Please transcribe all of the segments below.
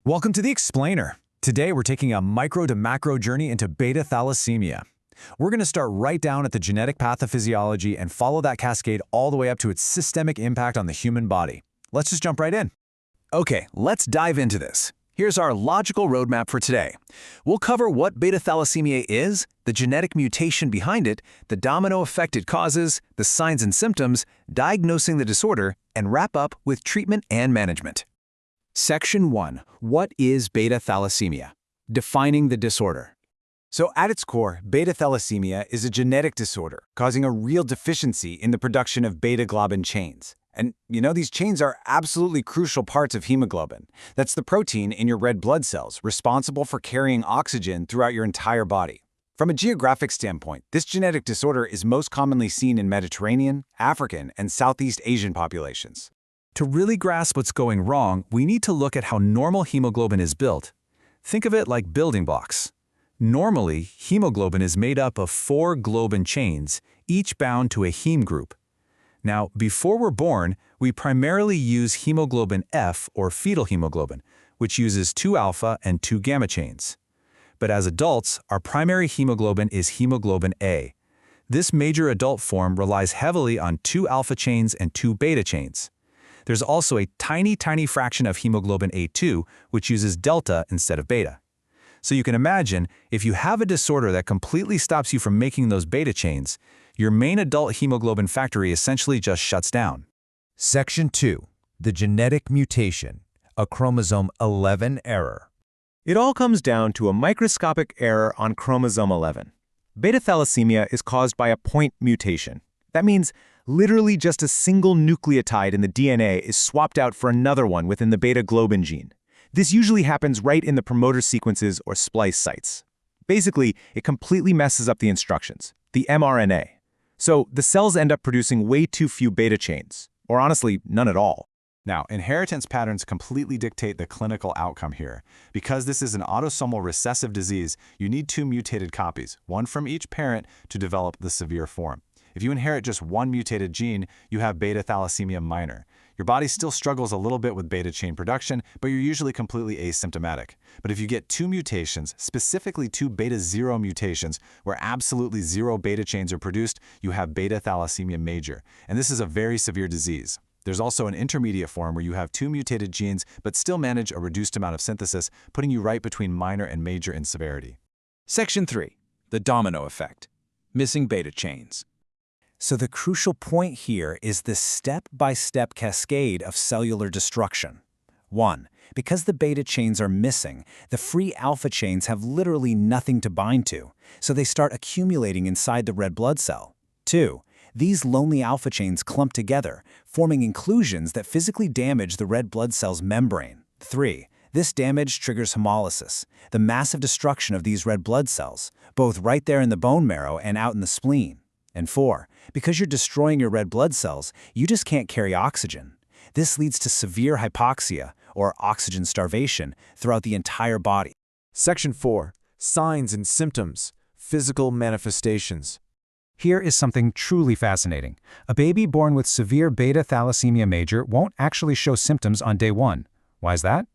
Welcome to The Explainer. Today we're taking a micro to macro journey into beta thalassemia. We're going to start right down at the genetic pathophysiology and follow that cascade all the way up to its systemic impact on the human body. Let's just jump right in. Okay, let's dive into this. Here's our logical roadmap for today. We'll cover what beta thalassemia is, the genetic mutation behind it, the domino effect it causes, the signs and symptoms, diagnosing the disorder, and wrap up with treatment and management. Section 1. What is beta thalassemia? Defining the disorder. So at its core, beta thalassemia is a genetic disorder causing a real deficiency in the production of beta globin chains. And these chains are absolutely crucial parts of hemoglobin. That's the protein in your red blood cells responsible for carrying oxygen throughout your entire body. From a geographic standpoint, this genetic disorder is most commonly seen in Mediterranean, African, and Southeast Asian populations. To really grasp what's going wrong, we need to look at how normal hemoglobin is built. Think of it like building blocks. Normally, hemoglobin is made up of 4 globin chains, each bound to a heme group. Now, before we're born, we primarily use hemoglobin F, or fetal hemoglobin, which uses 2 alpha and 2 gamma chains. But as adults, our primary hemoglobin is hemoglobin A. This major adult form relies heavily on 2 alpha chains and 2 beta chains. There's also a tiny fraction of hemoglobin A2, which uses delta instead of beta. So you can imagine, if you have a disorder that completely stops you from making those beta chains, your main adult hemoglobin factory essentially just shuts down. Section 2. The genetic mutation, a chromosome 11 error. It all comes down to a microscopic error on chromosome 11. Beta thalassemia is caused by a point mutation. That means literally just a single nucleotide in the DNA is swapped out for another one within the beta globin gene. This usually happens right in the promoter sequences or splice sites. Basically, it completely messes up the instructions, the mRNA. So the cells end up producing way too few beta chains, or honestly, none at all. Now, inheritance patterns completely dictate the clinical outcome here. Because this is an autosomal recessive disease, you need 2 mutated copies, one from each parent, to develop the severe form. If you inherit just 1 mutated gene, you have beta thalassemia minor. Your body still struggles a little bit with beta chain production, but you're usually completely asymptomatic. But if you get 2 mutations, specifically 2 beta 0 mutations, where absolutely 0 beta chains are produced, you have beta thalassemia major. And this is a very severe disease. There's also an intermediate form where you have 2 mutated genes, but still manage a reduced amount of synthesis, putting you right between minor and major in severity. Section 3. The domino effect. Missing beta chains. So the crucial point here is the step-by-step cascade of cellular destruction. 1. Because the beta chains are missing, the free alpha chains have literally nothing to bind to, so they start accumulating inside the red blood cell. 2. These lonely alpha chains clump together, forming inclusions that physically damage the red blood cell's membrane. 3. This damage triggers hemolysis, the massive destruction of these red blood cells, both right there in the bone marrow and out in the spleen. And 4. Because you're destroying your red blood cells, you just can't carry oxygen. This leads to severe hypoxia, or oxygen starvation, throughout the entire body. Section 4. Signs and symptoms, physical manifestations. Here is something truly fascinating. A baby born with severe beta thalassemia major won't actually show symptoms on day 1. Why is that?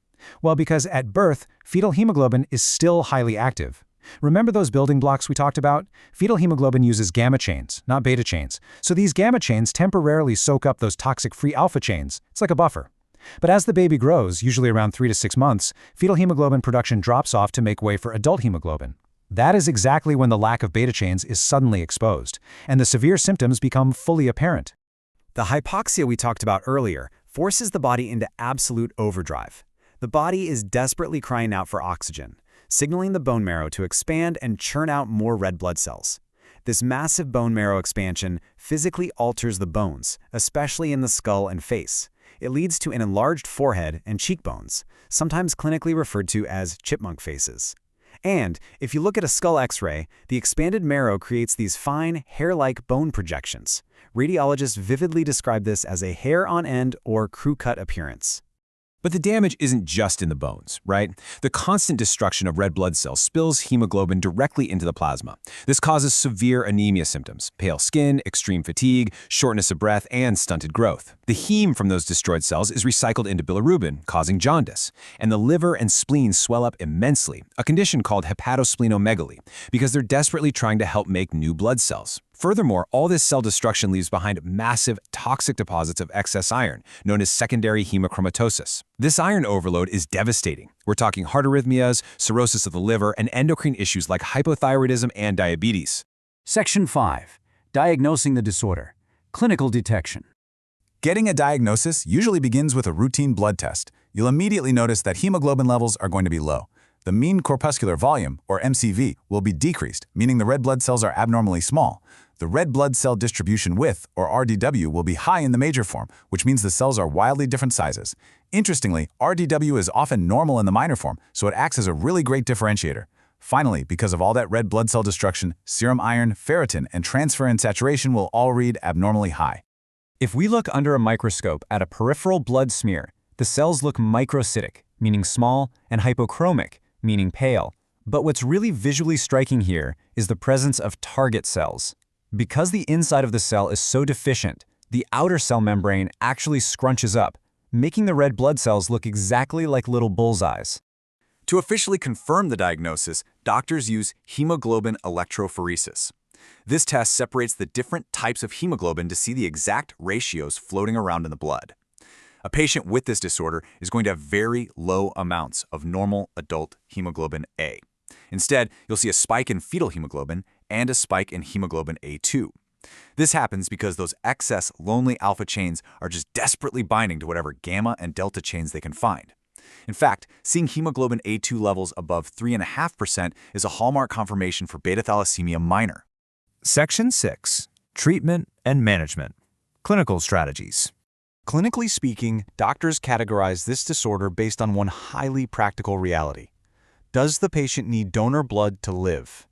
Well, because at birth, fetal hemoglobin is still highly active. Remember those building blocks we talked about? Fetal hemoglobin uses gamma chains, not beta chains. So these gamma chains temporarily soak up those toxic free alpha chains. It's like a buffer. But as the baby grows, usually around 3 to 6 months, fetal hemoglobin production drops off to make way for adult hemoglobin. That is exactly when the lack of beta chains is suddenly exposed, and the severe symptoms become fully apparent. The hypoxia we talked about earlier forces the body into absolute overdrive. The body is desperately crying out for oxygen, signaling the bone marrow to expand and churn out more red blood cells. This massive bone marrow expansion physically alters the bones, especially in the skull and face. It leads to an enlarged forehead and cheekbones, sometimes clinically referred to as chipmunk faces. And if you look at a skull X-ray, the expanded marrow creates these fine, hair-like bone projections. Radiologists vividly describe this as a hair-on-end or crew-cut appearance. But the damage isn't just in the bones, right? The constant destruction of red blood cells spills hemoglobin directly into the plasma. This causes severe anemia symptoms, pale skin, extreme fatigue, shortness of breath, and stunted growth. The heme from those destroyed cells is recycled into bilirubin, causing jaundice. And the liver and spleen swell up immensely, a condition called hepatosplenomegaly, because they're desperately trying to help make new blood cells. Furthermore, all this cell destruction leaves behind massive, toxic deposits of excess iron, known as secondary hemochromatosis. This iron overload is devastating. We're talking heart arrhythmias, cirrhosis of the liver, and endocrine issues like hypothyroidism and diabetes. Section 5. Diagnosing the disorder. Clinical detection. Getting a diagnosis usually begins with a routine blood test. You'll immediately notice that hemoglobin levels are going to be low. The mean corpuscular volume, or MCV, will be decreased, meaning the red blood cells are abnormally small. The red blood cell distribution width, or RDW, will be high in the major form, which means the cells are wildly different sizes. Interestingly, RDW is often normal in the minor form, so it acts as a really great differentiator. Finally, because of all that red blood cell destruction, serum iron, ferritin, and transferrin saturation will all read abnormally high. If we look under a microscope at a peripheral blood smear, the cells look microcytic, meaning small, and hypochromic, meaning pale. But what's really visually striking here is the presence of target cells. Because the inside of the cell is so deficient, the outer cell membrane actually scrunches up, making the red blood cells look exactly like little bullseyes. To officially confirm the diagnosis, doctors use hemoglobin electrophoresis. This test separates the different types of hemoglobin to see the exact ratios floating around in the blood. A patient with this disorder is going to have very low amounts of normal adult hemoglobin A. Instead, you'll see a spike in fetal hemoglobin and a spike in hemoglobin A2. This happens because those excess lonely alpha chains are just desperately binding to whatever gamma and delta chains they can find. In fact, seeing hemoglobin A2 levels above 3.5% is a hallmark confirmation for beta thalassemia minor. Section 6. Treatment and Management. Clinical Strategies. Clinically speaking, doctors categorize this disorder based on one highly practical reality. Does the patient need donor blood to live?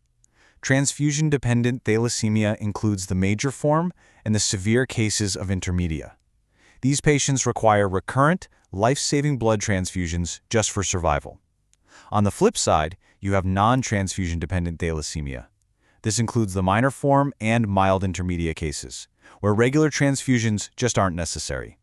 Transfusion-dependent thalassemia includes the major form and the severe cases of intermedia. These patients require recurrent, life-saving blood transfusions just for survival. On the flip side, you have non-transfusion-dependent thalassemia. This includes the minor form and mild intermedia cases, where regular transfusions just aren't necessary.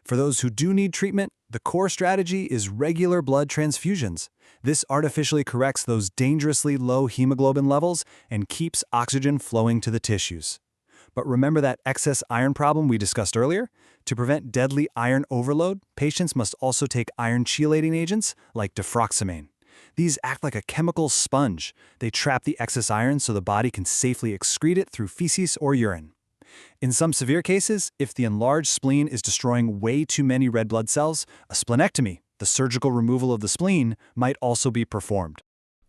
For those who do need treatment, the core strategy is regular blood transfusions. This artificially corrects those dangerously low hemoglobin levels and keeps oxygen flowing to the tissues. But remember that excess iron problem we discussed earlier? To prevent deadly iron overload, patients must also take iron chelating agents like defroxamine. These act like a chemical sponge. They trap the excess iron so the body can safely excrete it through feces or urine. In some severe cases, if the enlarged spleen is destroying way too many red blood cells, a splenectomy, the surgical removal of the spleen, might also be performed.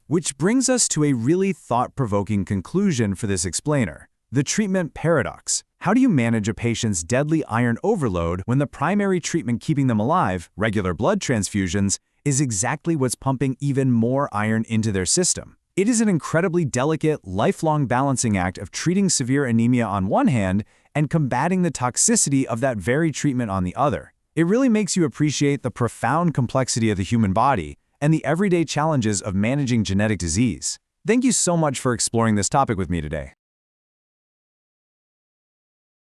Which brings us to a really thought-provoking conclusion for this explainer: the treatment paradox. How do you manage a patient's deadly iron overload when the primary treatment keeping them alive, regular blood transfusions, is exactly what's pumping even more iron into their system? It is an incredibly delicate, lifelong balancing act of treating severe anemia on one hand and combating the toxicity of that very treatment on the other. It really makes you appreciate the profound complexity of the human body and the everyday challenges of managing genetic disease. Thank you so much for exploring this topic with me today.